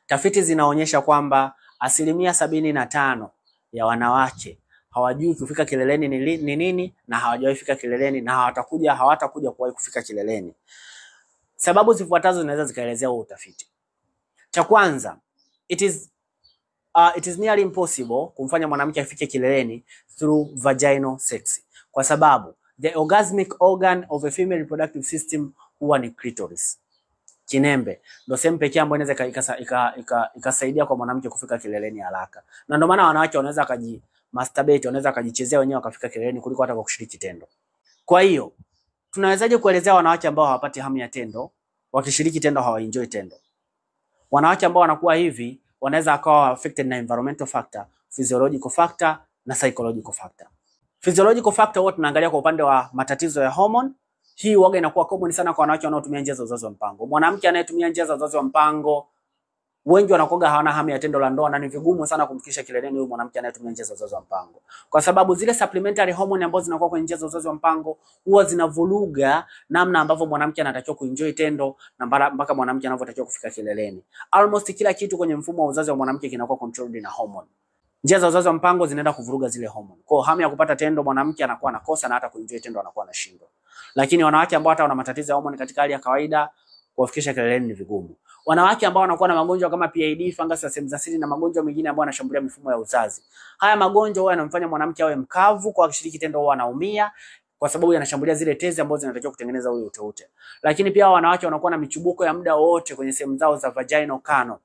Tafiti zinaonyesha kwamba 75% ya wanawake hawajui kufika kileleni ni nini, na hawajawahi kufika kileleni, na hawatakuja kuwahi kufika kileleni. Sababu zifuatazo zinaweza zikaelezea huo utafiti. Cha kwanza, it is nearly impossible kumfanya mwanamke afike kileleni through vaginal sex, kwa sababu the orgasmic organ of a female reproductive system huwa ni clitoris. Kinembe ndio sehemu pekee ambayo inaweza ikasaidia kwa mwanamke kufika kileleni haraka. Na ndio maana wanawake wanaweza masturbate, wanaweza kujichezea wenyewe wakafika kileleni kuliko hata kwa kushiriki tendo. Kwa hiyo tunawezaje kuelezea wanawake ambao hawapati hamu ya tendo, wakishiriki tendo hawaenjoy tendo? Wanawake ambao wanakuwa hivi wanaweza akawa affected na environmental factor, physiological factor na psychological factor. Physiological factor huwa tunaangalia kwa upande wa matatizo ya hormone. Hii huwa inakuwa common sana kwa wanawake wanaotumia njia za uzazi wa mpango. Mwanamke anayetumia njia za uzazi wa mpango, wengi wanakuwa hawana hamu ya tendo la ndoa, na ni vigumu sana kumfikisha kileleni huyu mwanamke anayetumia njia za uzazi wa mpango, kwa sababu zile supplementary hormone ambazo zinakuwa kwenye njia za uzazi wa mpango huwa zinavuruga namna ambavyo mwanamke anatakiwa kuenjoy tendo na mpaka mwanamke anavyotakiwa kufika kileleni. Almost kila kitu kwenye mfumo wa uzazi wa mwanamke kinakuwa controlled na hormone. Njia za uzazi wa mpango zinaenda kuvuruga zile hormone. Kwa hamu ya kupata tendo mwanamke anakuwa anakosa, na hata kuenjoy tendo anakuwa anashindwa. Lakini wanawake ambao hata wana matatizo ya hormone katika hali ya kawaida, kuwafikisha kileleni ni vigumu. Wanawake ambao wanakuwa na magonjwa kama PID, fungus ya sehemu za siri na magonjwa mengine ambayo yanashambulia mifumo ya uzazi. Haya magonjwa huwa yanamfanya mwanamke awe mkavu, kwa akishiriki tendo huwa anaumia, kwa sababu yanashambulia zile tezi ambazo zinatakiwa kutengeneza ule uteute. Lakini pia wanawake wanakuwa na michubuko ya muda wote kwenye sehemu zao za vaginal canal.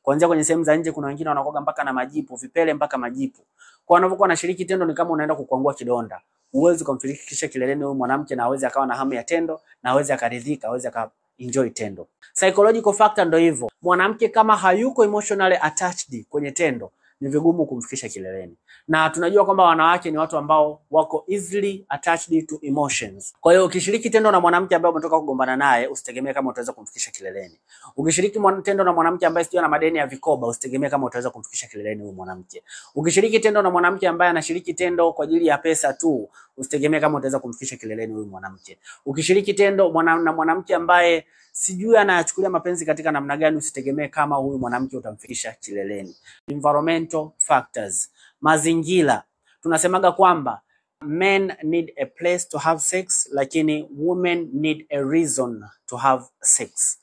Kuanzia kwenye sehemu za nje, kuna wengine wanakuwa mpaka na majipu, vipele mpaka majipu. Kwa wanapokuwa wanashiriki tendo ni kama unaenda kukwangua kidonda. Uwezi kumfikisha kileleni huyu mwanamke na aweze akawa na hamu ya tendo, na aweze akaridhika, aweze enjoy tendo. Psychological factor ndio hivyo. Mwanamke kama hayuko emotionally attached kwenye tendo, ni vigumu kumfikisha kileleni. Na tunajua kwamba wanawake ni watu ambao wako easily attached to emotions. Kwa hiyo ukishiriki tendo na mwanamke ambaye umetoka kugombana naye, usitegemee kama utaweza kumfikisha kileleni. Ukishiriki tendo na mwanamke ambaye sio na madeni ya vikoba, usitegemee kama utaweza kumfikisha kileleni huyo mwanamke. Ukishiriki tendo na mwanamke ambaye anashiriki tendo kwa ajili ya pesa tu, usitegemee kama utaweza kumfikisha kileleni huyo mwanamke. Ukishiriki tendo na mwanamke ambaye sijui anachukulia mapenzi katika namna gani, usitegemee kama huyu mwanamke utamfikisha kileleni. Environmental factors, mazingira. Tunasemaga kwamba men need a place to have sex, lakini women need a reason to have sex.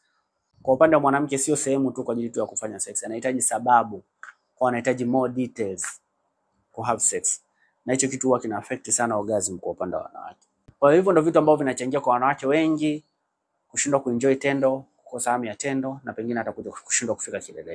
Kwa upande wa mwanamke sio sehemu tu kwa ajili tu ya kufanya sex, anahitaji sababu, kwa anahitaji more details to have sex. Na hicho kitu huwa kina affect sana orgasm kwa upande wa wanawake. Kwa hivyo ndio vitu ambavyo vinachangia kwa wanawake wengi kushindwa kuenjoy tendo, kukosa hamu ya tendo, na pengine hata kushindwa kufika kileleni.